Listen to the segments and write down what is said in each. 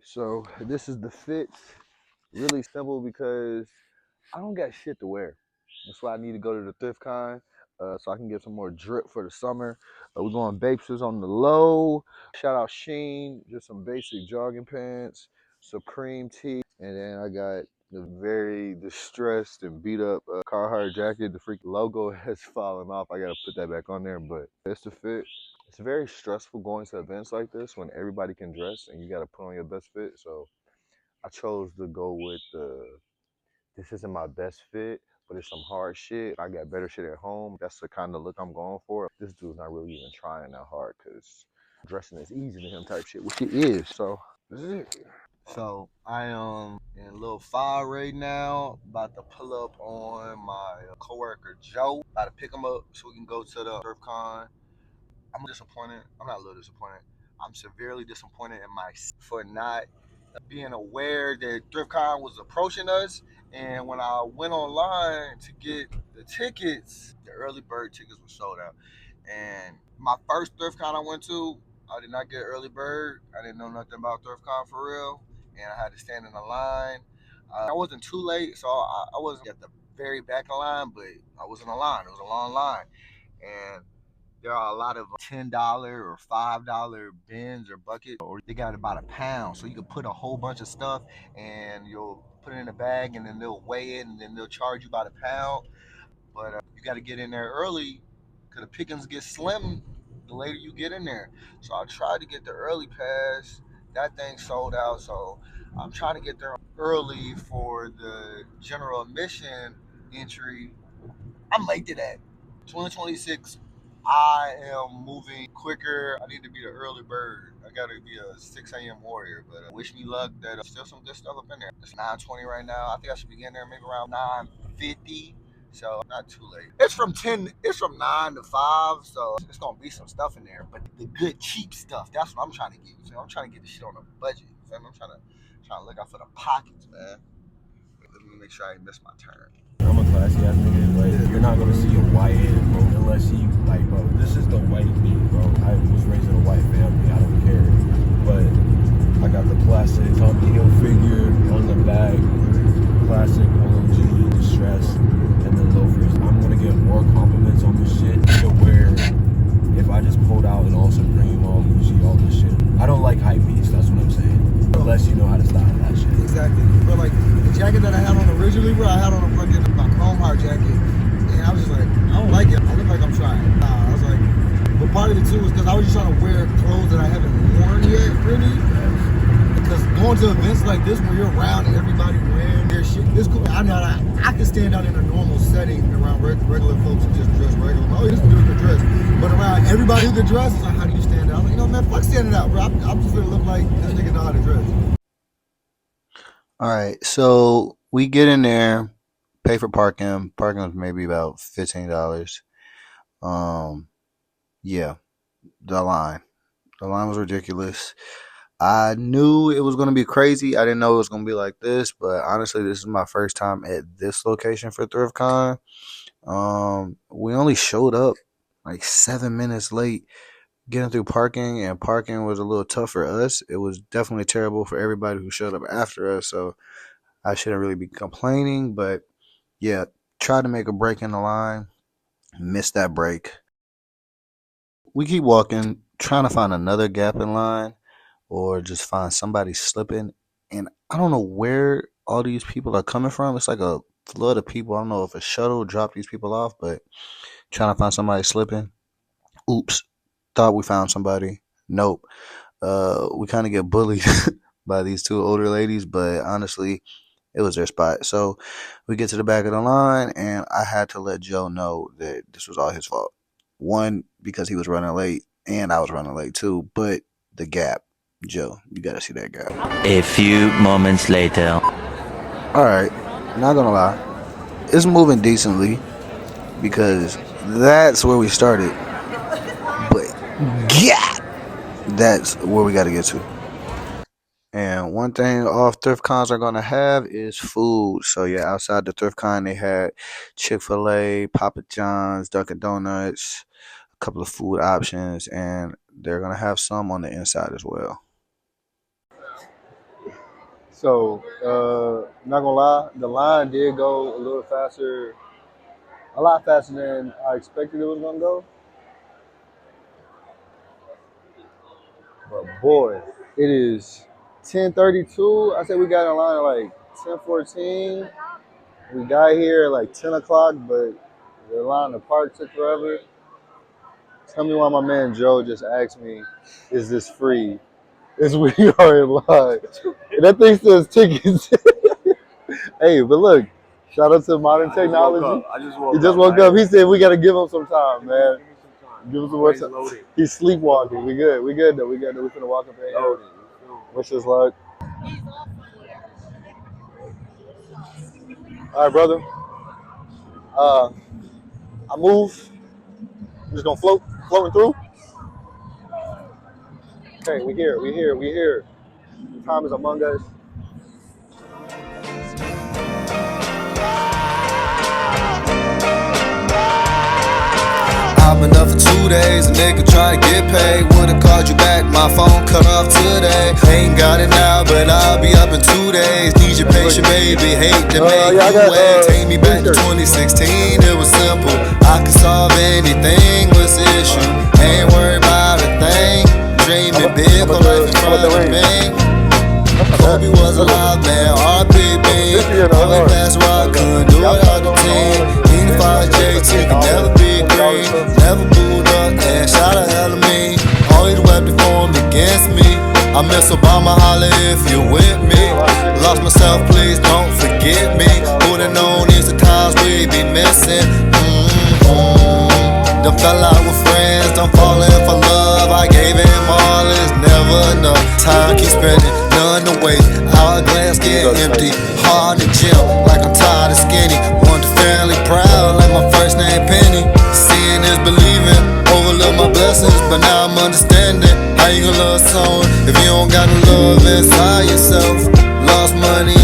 So this is the fit. Really simple because I don't got shit to wear. That's why I need to go to the Thriftcon so I can get some more drip for the summer. We're going Bapes on the low. Shout out Sheen, just some basic jogging pants, Supreme tee, and then I got the very distressed and beat up Carhartt jacket. The freaking logo has fallen off. I gotta put that back on there, but it's the fit. It's very stressful going to events like this when everybody can dress and you gotta put on your best fit. So I chose to go with this isn't my best fit, but it's some hard shit. I got better shit at home. That's the kind of look I'm going for. This dude's not really even trying that hard because dressing is easy to him type shit, which it is. So this is it. So I am in a little fire right now, about to pull up on my coworker Joe. About to pick him up so we can go to the Thriftcon. I'm disappointed. I'm not a little disappointed. I'm severely disappointed in myself for not being aware that Thriftcon was approaching us. And when I went online to get the tickets, the early bird tickets were sold out. And my first Thriftcon I went to, I did not get early bird. I didn't know nothing about Thriftcon for real. And I had to stand in the line. I wasn't too late, so I wasn't at the very back of the line, but I was in a line. It was a long line. And there are a lot of $10 or $5 bins or buckets, or they got about a pound. So you can put a whole bunch of stuff and you'll put it in a bag and then they'll weigh it and then they'll charge you by the pound. But you got to get in there early because the pickings get slim the later you get in there. So I tried to get the early pass. That thing sold out. So I'm trying to get there early for the general admission entry. I'm late to that. 2026, I am moving quicker. I need to be the early bird. I gotta be a 6 a.m. warrior. But wish me luck. That still some good stuff up in there. It's 9:20 right now. I think I should be getting there maybe around 9:50. So not too late. It's from 10. It's from 9 to 5. So it's gonna be some stuff in there. But the good cheap stuff. That's what I'm trying to get. So I'm trying to get the shit on a budget. So I'm trying to look out for the pockets, man. Let me make sure I ain't miss my turn. I'm a classy ass nigga, but you're not gonna see a white head, bro, unless you like, bro. This is the white me, bro. I was raised in a white family. I don't care, but I got the classic Tommy Hilfiger on the back, classic OMG distress, and then loafers. I'm gonna get more compliments on this shit to wear if I just pulled out an all Supreme, all Gucci, all this shit. I don't like hype beats. That's what I'm saying. Unless you know how to style that shit. Exactly. Bro, like the jacket that I had on originally, bro, I had on a fucking my chrome heart jacket. And I was just like, I don't like it. I look like I'm trying. I was like, but part of it too was because I was just trying to wear clothes that I haven't worn yet, really. Because going to events like this where you're around everybody wearing their shit, it's cool. I know I can stand out in a normal setting around regular folks and just dress regular. Oh, this dude can dress. But around everybody who can dress, it's like, how do you stand out? I'm like, you know, man, fuck standing out, bro. I'm just gonna look like this nigga know how to dress. All right, so we get in there, pay for parking. Parking was maybe about $15. Yeah, the line was ridiculous. I knew it was gonna be crazy. I didn't know it was gonna be like this, but honestly, this is my first time at this location for Thriftcon. We only showed up like 7 minutes late getting through parking, and parking was a little tough for us. It was definitely terrible for everybody who showed up after us, so I shouldn't really be complaining, but yeah, tried to make a break in the line, missed that break. We keep walking, trying to find another gap in line or just find somebody slipping, and I don't know where all these people are coming from. It's like a flood of people. I don't know if a shuttle dropped these people off, but trying to find somebody slipping. Oops, thought we found somebody. Nope. We kind of get bullied by these two older ladies, but honestly, it was their spot. So we get to the back of the line, and I had to let Joe know that this was all his fault. One, because he was running late, and I was running late too, but the gap. Joe, you gotta see that gap. A few moments later. Alright, not gonna lie. It's moving decently because that's where we started. But gap! That's where we gotta get to. And one thing all thrift cons are gonna have is food. So yeah, outside the thrift con, they had Chick-fil-A, Papa John's, Dunkin' Donuts, a couple of food options, and they're gonna have some on the inside as well. So, not gonna lie, the line did go a little faster, a lot faster than I expected it was gonna go. But boy, it is 10:32. I said we got in line at like 10:14. We got here at like 10 o'clock, but the line in the park took forever. Tell me why my man Joe just asked me, is this free? Is we are in line. And that thing says tickets. Hey, but look, shout out to modern technology. He just woke up. He said we gotta give him some time, man. Give him some more time. He's sleepwalking. We good. We good though. We good though. We finna walk up in here. Wish us luck. All right, brother. I move. I'm just gonna floating through. Okay, we here. We here. We here. Time is among us. I've been up for 2 days, a nigga trying to get paid. Would've called you back, my phone cut off today. Ain't got it now, but I'll be up in 2 days. Need your patience, baby, hate to make you wait. Take me back to 2016, it was simple. I could solve anything, what's the issue? Ain't worried about a thing. Dreaming big, but life in front of me. Kobe was alive, man, RPB. Always pass rock, couldn't do it out the team. 85 JT, could never be green. Never booed up, and shot a hell of me. Always weapon formed against me. I miss Obama, holla if you're with me. Lost myself, please don't forget me. Would've known these the times we be missing. Done fell out with friends, done falling for love. I gave him all, it's never enough. Time keeps spinning, none to waste. Hourglass get empty, hard to gym, like I'm tired of skinny. Want the family proud, like my first name Penny. Seeing is believing, overlook my blessings, but now I'm understanding. How you gonna love someone if you don't got no love inside yourself? Lost money,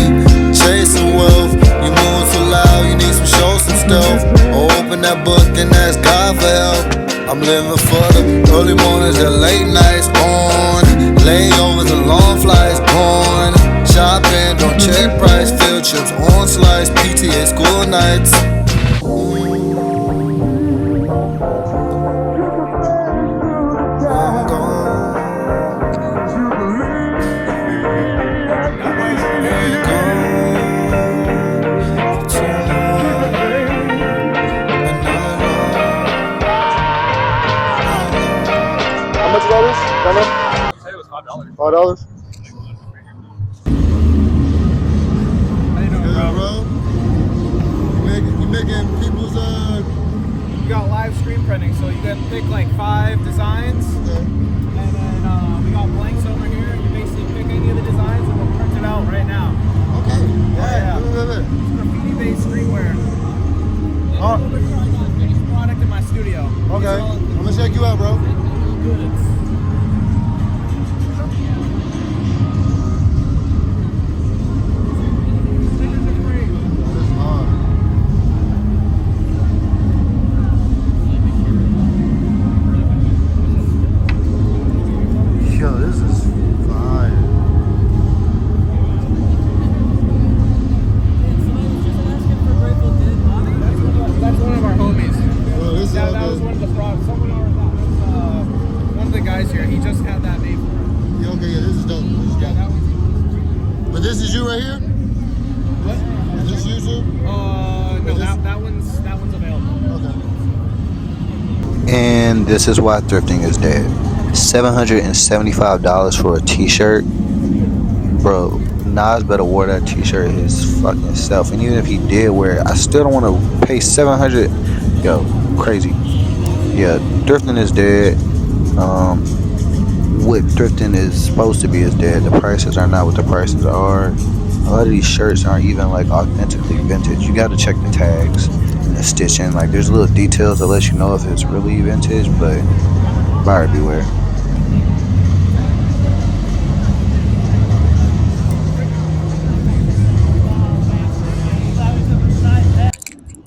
chasing wealth. You moving so loud, you need some show, some stealth. Open that book and ask God for help. I'm living for the early mornings and late nights on. Layovers and long flights gone. Shopping, don't check price. Field trips on slice. PTA school nights. I'm gone. How much is all this? Don't know? I said it was $5. $5? How you doing, bro? You making people's We got live screen printing, so you can pick like 5 designs, and then we got blanks over here. You basically pick any of the designs, and we'll print it out right now. Okay. Yeah. It's Graffiti-based streetwear. Oh. I got finished product in my studio. Okay. I'm gonna check you out, bro. Yo, this is fire. That's one of our homies. Bro, this is That all was good. one of the products. That's one of the guys here. He just had that made for him. Yeah, okay, yeah, this is dope. This is Yeah, dope. that was. But this is you right here? What? Is this you, sir? No, that one's available. Okay. And this is why thrifting is dead. $775 for a t-shirt. Bro, Nas better wear that t-shirt his fucking self. And even if he did wear it, I still don't want to pay $700. Yo, crazy. Yeah, thrifting is dead. What thrifting is supposed to be is dead. The prices are not what the prices are. A lot of these shirts aren't even like authentically vintage. You got to check the tags and the stitching. Like there's little details that let you know if it's really vintage, but buyer beware.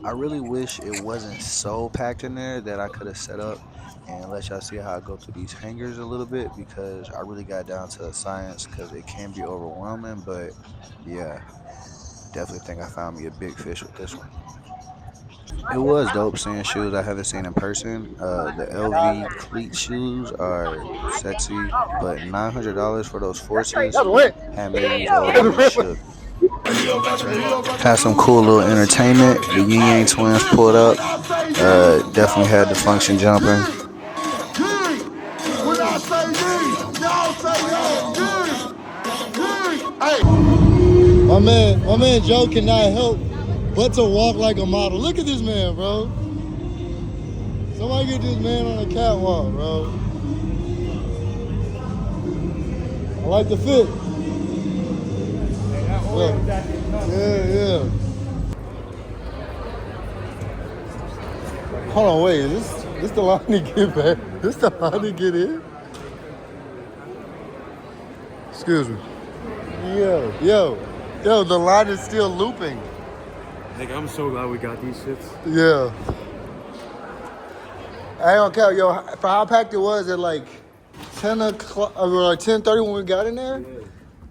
I really wish it wasn't so packed in there that I could have set up and let y'all see how I go through these hangers a little bit because I really got down to a science because it can be overwhelming. But yeah, definitely think I found me a big fish with this one. It was dope seeing shoes I haven't seen in person. The LV cleat shoes are sexy, but $900 for those forces had me in these old niggas shook. Had some cool little entertainment. The Yin Yang twins pulled up. Definitely had the function jumping. When I say these, y'all say hey. My man Joe cannot help but to walk like a model. Look at this man, bro. Somebody get this man on a catwalk, bro. I like the fit. Yeah. Hold on, wait. Is this the line to get back? This the line to get in? Excuse me. Yo, the line is still looping. Nigga, I'm so glad we got these shits. Yeah. I don't care, yo, for how packed it was at like 10 o'clock, or like 10:30 when we got in there,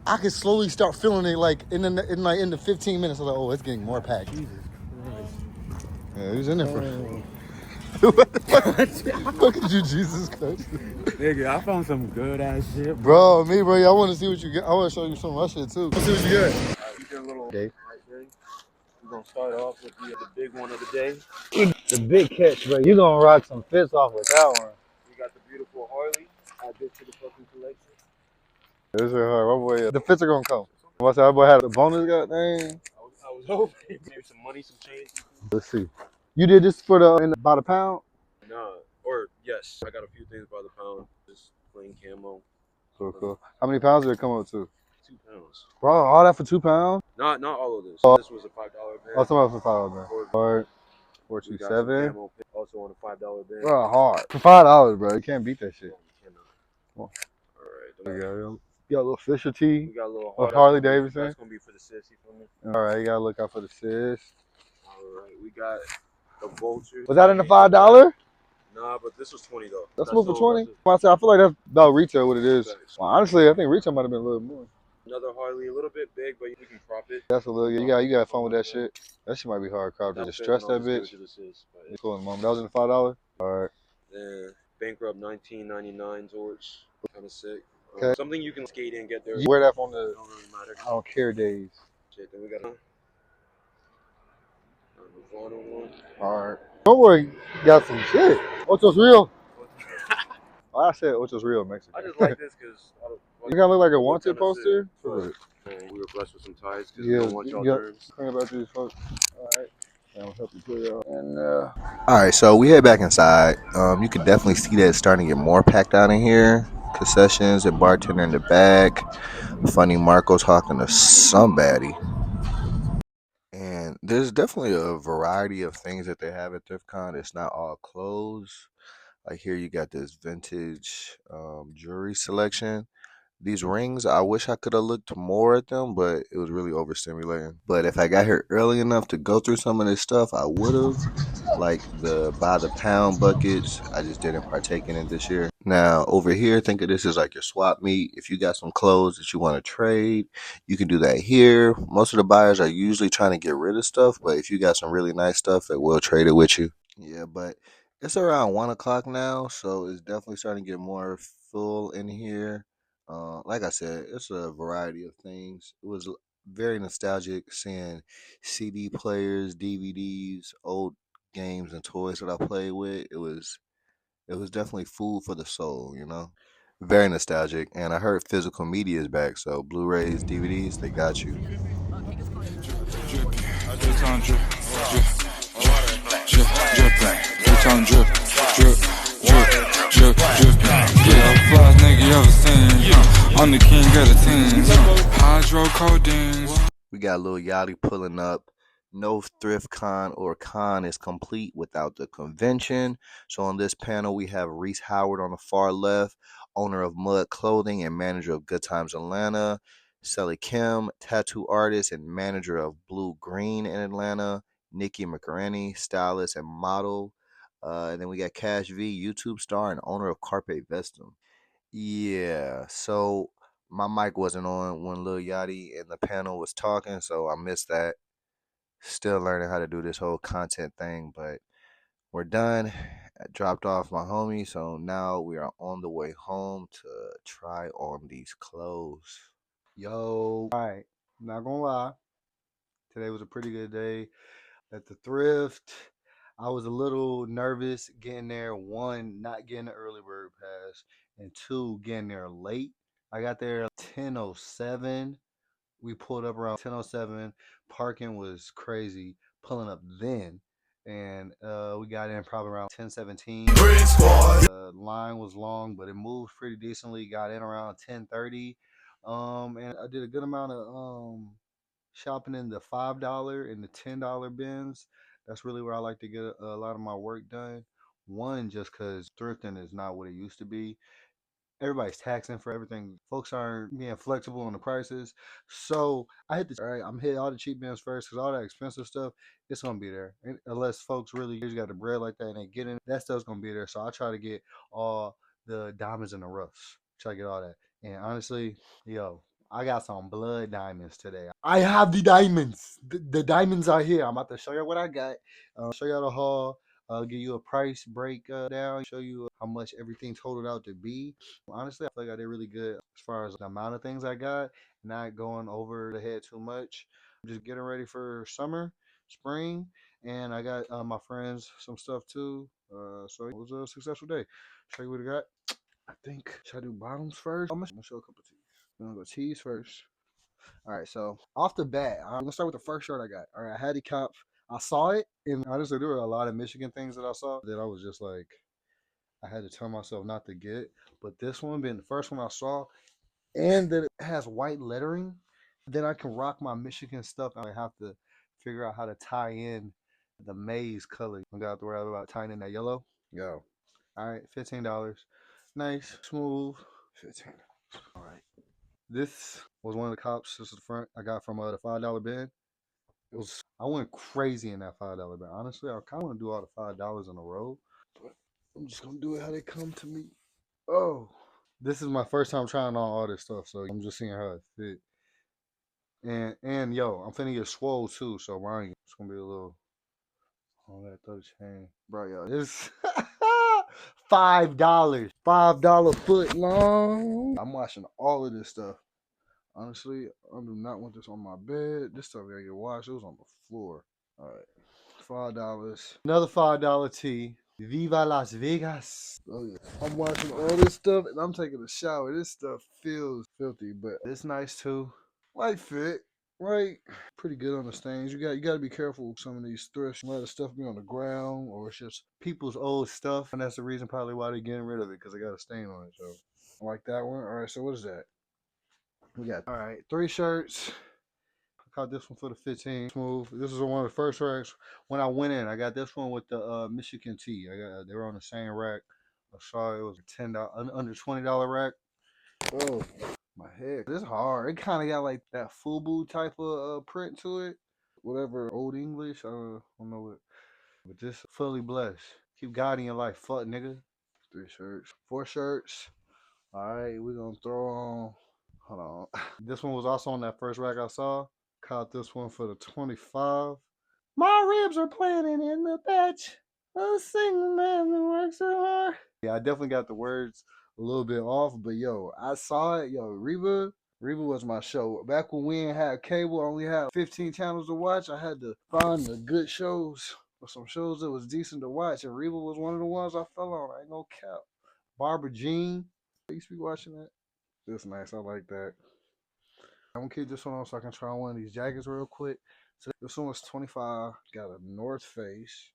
I could slowly start feeling it like in the 15 minutes. I was like, oh, it's getting more packed. Jesus Christ. Yeah, he was in there for. What the fuck? Look at you, Jesus Christ. Nigga, I found some good ass shit, Bro, I want to see what you get. I want to show you some of my shit too. Let's see what you get. We did a little right there. We're gonna start off with the big one of the day. The big catch, bro. You gonna rock some fits off with that one. We got the beautiful Harley. Add this to the fucking collection. This is hard. My boy, the fits are gonna come. I said, my boy had a bonus, goddamn. I was hoping maybe some money, some change. Let's see. You did this for about a pound? Nah, or yes, I got a few things by the pound. Just plain camo. Cool. How many pounds did it come up to? 2 pounds. Bro, all that for 2 pounds? Not all of this. This was a $5 band. Oh, some of it for $5, man. All right. 427. Also on a $5 band. Bro, hard. For $5, bro. You can't beat that shit. You cannot. Come on. All right. You got a little Fisher tee. We got a little Harley Davidson. That's gonna be for the sissy for me. All right, you gotta look out for the sis. All right, we got the vultures. Was that in the $5? Nah, but this was 20 though. That's more for 20. I feel like that's about retail what it is. Well, honestly, I think retail might have been a little more. Another Harley, a little bit big, but we can crop it. That's a little. You got fun with that shit. That shit might be hard crop to stress that bitch. It's cool in the moment. That was in the $5. All right. Then Bankrupt 1999 torch, kind of sick. Okay. Something you can skate in, get there. You wear that on the Don't really matter. I don't care days. Shit, then we got a one. All right. Don't worry, got some shit. Ocho's real. I said Ocho's real Mexican. I just like this because you kind of look like a wanted poster. We were blessed with some ties because yeah, we don't want y'all germs. About these folks. All right. I'll help you put it out. And All right, so we head back inside. You can definitely see that it's starting to get more packed out in here. Concessions and bartender in the back. Funny Marco talking to somebody. And there's definitely a variety of things that they have at Thriftcon. It's not all clothes. Like here, you got this vintage jewelry selection. These rings, I wish I could have looked more at them, but it was really overstimulating. But if I got here early enough to go through some of this stuff, I would have. Like the by the pound buckets, I just didn't partake in it this year. Now, over here, think of this as like your swap meet. If you got some clothes that you want to trade, you can do that here. Most of the buyers are usually trying to get rid of stuff, but if you got some really nice stuff, they will trade it with you. Yeah, but it's around 1 o'clock now, so it's definitely starting to get more full in here. Like I said, it's a variety of things. It was very nostalgic seeing CD players, DVDs, old games and toys that I played with. It was definitely food for the soul, you know. Very nostalgic, and I heard physical media is back, so Blu-rays, DVDs, they got you. Flies nigga you ever seen. I'm the king of the teens. Hydrocodeine. We got Lil Yachty pulling up. No Thriftcon or con is complete without the convention. So on this panel, we have Reese Howard on the far left, owner of Mud Clothing and manager of Good Times Atlanta. Sally Kim, tattoo artist and manager of Blue Green in Atlanta. Nikki McCraney, stylist and model. And then we got Cash V, YouTube star and owner of Carpe Vestum. Yeah, so my mic wasn't on when Lil Yachty and the panel was talking, so I missed that. Still learning how to do this whole content thing, but we're done. I dropped off my homie, so now we are on the way home to try on these clothes. Yo, all right, not gonna lie. Today was a pretty good day at the thrift. I was a little nervous getting there. One, not getting the early bird pass, and two, getting there late. I got there 10:07. We pulled up around 10:07. Parking was crazy. Pulling up then, and we got in probably around 10:17. Line was long, but it moved pretty decently. Got in around 10:30. And I did a good amount of shopping in the $5 and the $10 bins. That's really where I like to get a lot of my work done. One, just because thrifting is not what it used to be. Everybody's taxing for everything. Folks aren't being flexible on the prices. So I hit all right, I'm hitting all the cheap bins first because all that expensive stuff, it's gonna be there. Unless folks really just got the bread like that and they get in, that stuff's gonna be there. So I try to get all the diamonds in the roughs. Try to get all that. And honestly, yo, I got some blood diamonds today. I have the diamonds. The diamonds are here. I'm about to show you what I got. Show you the haul. I'll give you a price breakdown, show you how much everything totaled out to be. Honestly, I feel like I did really good as far as the amount of things I got, not going over the head too much. I'm just getting ready for summer, spring, and I got my friends some stuff too. So it was a successful day. Show you what I got. I think, should I do bottoms first? I'm gonna show a couple tees. I'm gonna go tees first. All right, so off the bat, I'm gonna start with the first shirt I got. All right, I had the cop. I saw it, and honestly, there were a lot of Michigan things that I saw that I was just like, I had to tell myself not to get. But this one being the first one I saw, and that it has white lettering, then I can rock my Michigan stuff. I have to figure out how to tie in the maize color. I got to worry about tying in that yellow. Yo, all right, $15. Nice, smooth. 15. All right. This was one of the cops. This is the front I got from the $5 bin. It was, I went crazy in that $5 bin. Honestly, I kind of want to do all the $5 in a row, but I'm just gonna do it how they come to me. Oh, this is my first time trying on all this stuff, so I'm just seeing how it fit. And yo, I'm finna get swole too, so mine it's gonna be a little on that third chain, bro. Yo, this $5 foot long. I'm watching all of this stuff. Honestly, I do not want this on my bed. This stuff gotta get washed. It was on the floor. All right, $5. Another $5 tee. Viva Las Vegas. Oh yeah. I'm watching all this stuff and I'm taking a shower. This stuff feels filthy, but it's nice too. Light fit, right? Pretty good on the stains. You got to be careful with some of these thrifts. A lot of stuff be on the ground or it's just people's old stuff, and that's the reason probably why they're getting rid of it because they got a stain on it. So I like that one. All right, so what is that? We got all right, 3 shirts. I caught this one for the 15. Smooth. This is one of the first racks when I went in. I got this one with the Michigan tee. They were on the same rack. I saw it was a $10 under $20 rack. Oh, my head. This is hard. It kind of got like that FUBU type of print to it. Whatever old English. I don't know what. But this fully blessed. Keep God in your life. Fuck nigga. 3 shirts. 4 shirts. All right, we're gonna throw on. Hold on. This one was also on that first rack I saw. Caught this one for the 25. My ribs are planted in the batch. A single man that works so hard. Yeah, I definitely got the words a little bit off, but yo, I saw it. Yo, Reba was my show. Back when we didn't have cable, I only had 15 channels to watch. I had to find the good shows or some shows that was decent to watch, and Reba was one of the ones I fell on. I ain't no cap. Barbara Jean. I used to be watching that. This nice. I like that. I'm gonna keep this one on so I can try on one of these jackets real quick. So this one was 25. Got a North Face.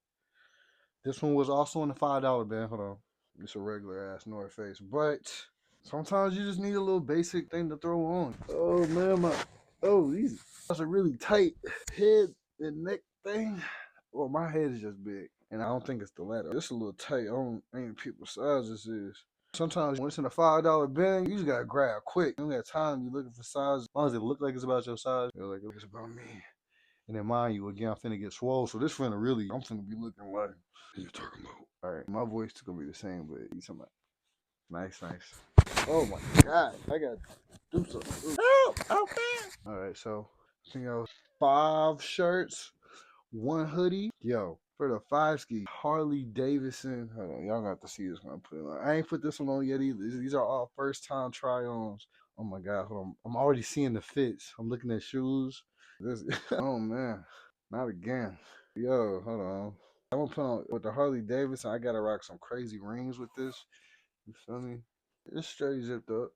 This one was also in the $5 bin. Hold on. It's a regular ass North Face. But sometimes you just need a little basic thing to throw on. Oh man, these are really tight head and neck thing. Well, my head is just big. And I don't think it's the leather. It's a little tight. I ain't people's size this is. Sometimes when it's in a $5 bin, you just gotta grab quick. You don't got time. You looking for size. As long as it look like it's about your size, you're like, it's about me. And then mind you, again, I'm finna get swole. So this finna really, I'm finna be looking like, what you talking about? All right, my voice is gonna be the same, but you talking about nice, nice. Oh my God, I gotta do something. Help! Okay. All right, so I think I was 5 shirts, 1 hoodie. Yo, for the 5 ski, Harley Davidson. Hold on, y'all got to see this one. I put it on. I ain't put this one on yet either. These are all first time try-ons. Oh my God, hold on. I'm already seeing the fits. I'm looking at shoes. This, oh man, not again. Yo, hold on. I'm gonna put on with the Harley Davidson. I gotta rock some crazy rings with this. You feel me? It's straight zipped up.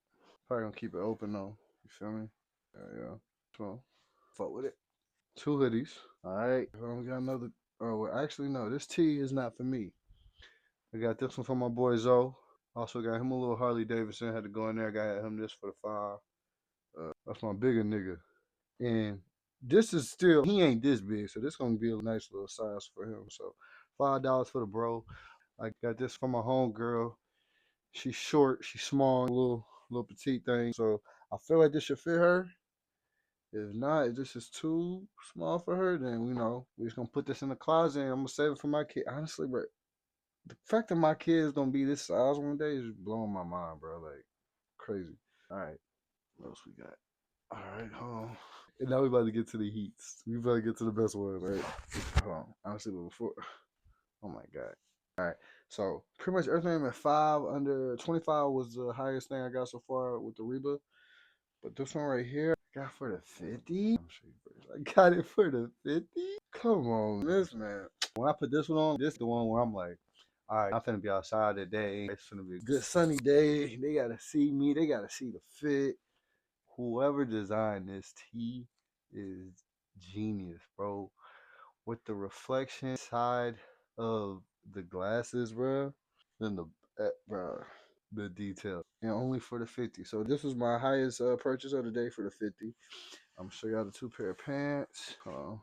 Probably gonna keep it open though. You feel me? Yeah. So, fuck with it. 2 hoodies. All right. We got another. Oh, well, actually, no. This tee is not for me. I got this one for my boy Zoe. Also got him a little Harley Davidson. Had to go in there. Got him this for the 5. That's my bigger nigga. And this is still, he ain't this big, so this gonna be a nice little size for him. So $5 for the bro. I got this for my homegirl. She's short, she's small, little petite thing. So I feel like this should fit her. If not, if this is too small for her, then we just gonna put this in the closet and I'm gonna save it for my kid. Honestly, bro, the fact that my kid is gonna be this size one day is blowing my mind, bro. Like crazy. All right, what else we got? All right, hold on. And now we about to get to the heats. We about to get to the best ones, right? Hold on. Honestly, before. Oh my God. All right. So pretty much everything at 5 under 25 was the highest thing I got so far with the Reba. But this one right here, I got for the 50. I'm sure you first. I got it for the 50. Come on, this man. When I put this one on, this is the one where I'm like, all right, I'm finna be outside today. It's finna be a good sunny day. They gotta see me. They gotta see the fit. Whoever designed this tee is genius, bro. With the reflection side of the glasses, bro, then bro, the detail, and only for the 50. So this was my highest purchase of the day for the 50. I'm gonna show y'all the 2 pair of pants. So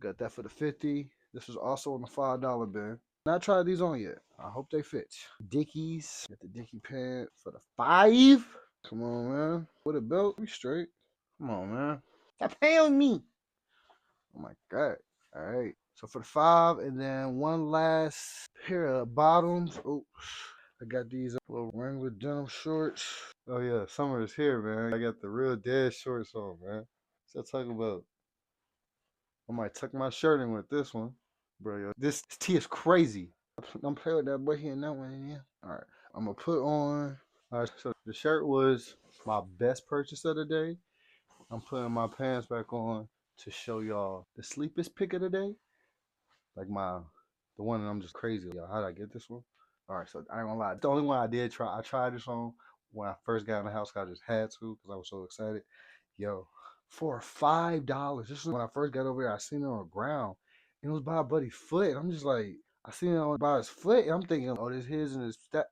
got that for the 50. This was also on the $5 bin. Not tried these on yet. I hope they fit. Dickies. Got the Dickie pants for the 5. Come on, man. With a belt, we straight. Come on, man. Stop paying me. Oh my God. All right. So for the 5, and then one last pair of bottoms. Oh, I got these little Wrangler denim shorts. Oh yeah, summer is here, man. I got the real dead shorts on, man. What's that talking about? I might tuck my shirt in with this one. Bro, yo, this tee is crazy. I'm playing with that boy here and that one in here. All right. I'm going to put on. All right. So the shirt was my best purchase of the day. I'm putting my pants back on to show y'all the sleepest pick of the day. Like the one that I'm just crazy. Y'all, how did I get this one? All right, so I ain't gonna lie. The only one I did try, I tried this on when I first got in the house. I just had to because I was so excited. Yo, for $5. This is when I first got over here. I seen it on the ground. And it was by a buddy's foot. And I'm just like, I seen it on by his foot. And I'm thinking, oh, this his and his that.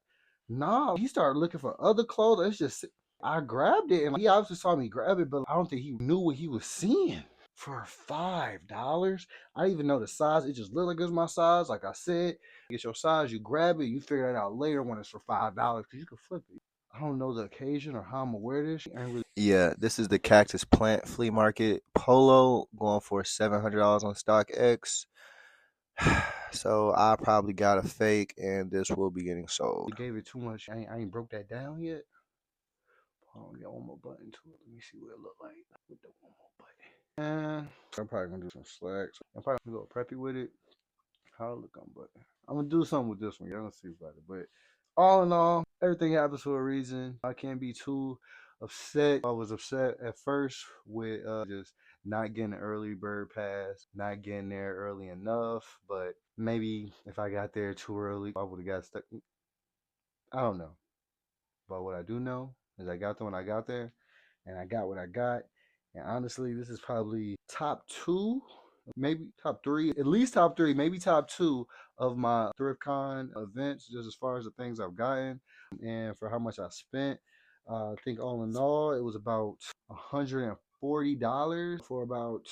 Nah, he started looking for other clothes. It's just, I grabbed it. And he obviously saw me grab it, but I don't think he knew what he was seeing. For $5, I didn't even know the size. It just looked like it was my size. Like I said, get your size, you grab it, you figure it out later when it's for $5 because you can flip it. I don't know the occasion or how I'm gonna wear this. I ain't really. Yeah, this is the Cactus Plant Flea Market Polo going for $700 on StockX. So I probably got a fake, and this will be getting sold. Gave it too much. I ain't broke that down yet. Hold on, got one more button to it. Let me see what it look like with the one more button. I'm probably gonna do some slacks. I'm probably gonna go preppy with it. How it look on button. I'm gonna do something with this one. Y'all gonna see about it. But all in all, everything happens for a reason. I can't be too upset. I was upset at first with just not getting an early bird pass, not getting there early enough. But maybe if I got there too early, I would have got stuck. I don't know. But what I do know is I got there when I got there, and I got what I got. And honestly, this is probably top 2, maybe top 3, at least top 3, maybe top 2 of my Thriftcon events, just as far as the things I've gotten and for how much I spent. I think all in all, it was about $140 for about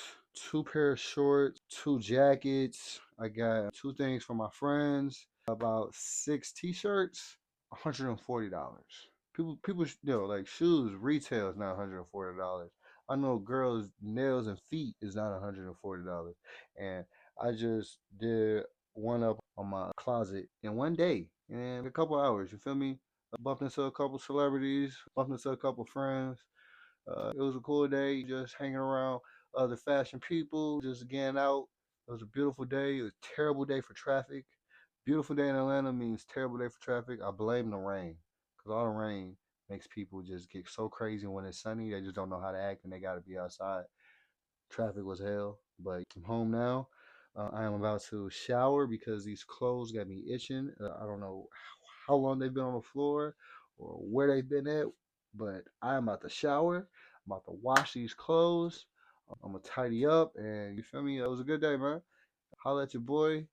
2 pair of shorts, 2 jackets. I got 2 things for my friends, about 6 t-shirts, $140. People, like shoes retail is not $140. I know girls' nails and feet is not $140, and I just did one up on my closet in one day in a couple hours. You feel me? I bumped into a couple celebrities, bumped into a couple friends. It was a cool day, just hanging around other fashion people, just getting out. It was a beautiful day. It was a terrible day for traffic. Beautiful day in Atlanta means terrible day for traffic. I blame the rain, because all the rain makes people just get so crazy when it's sunny. They just don't know how to act and they got to be outside. Traffic was hell, but I'm home now. I am about to shower because these clothes got me itching. I don't know how long they've been on the floor or where they've been at, but I am about to shower. I'm about to wash these clothes. I'm gonna tidy up, and you feel me? It was a good day, man. Holla at your boy.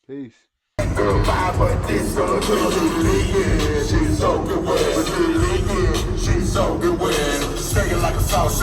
Peace. She's so good with it. She's so good with it. Singing like a sauce.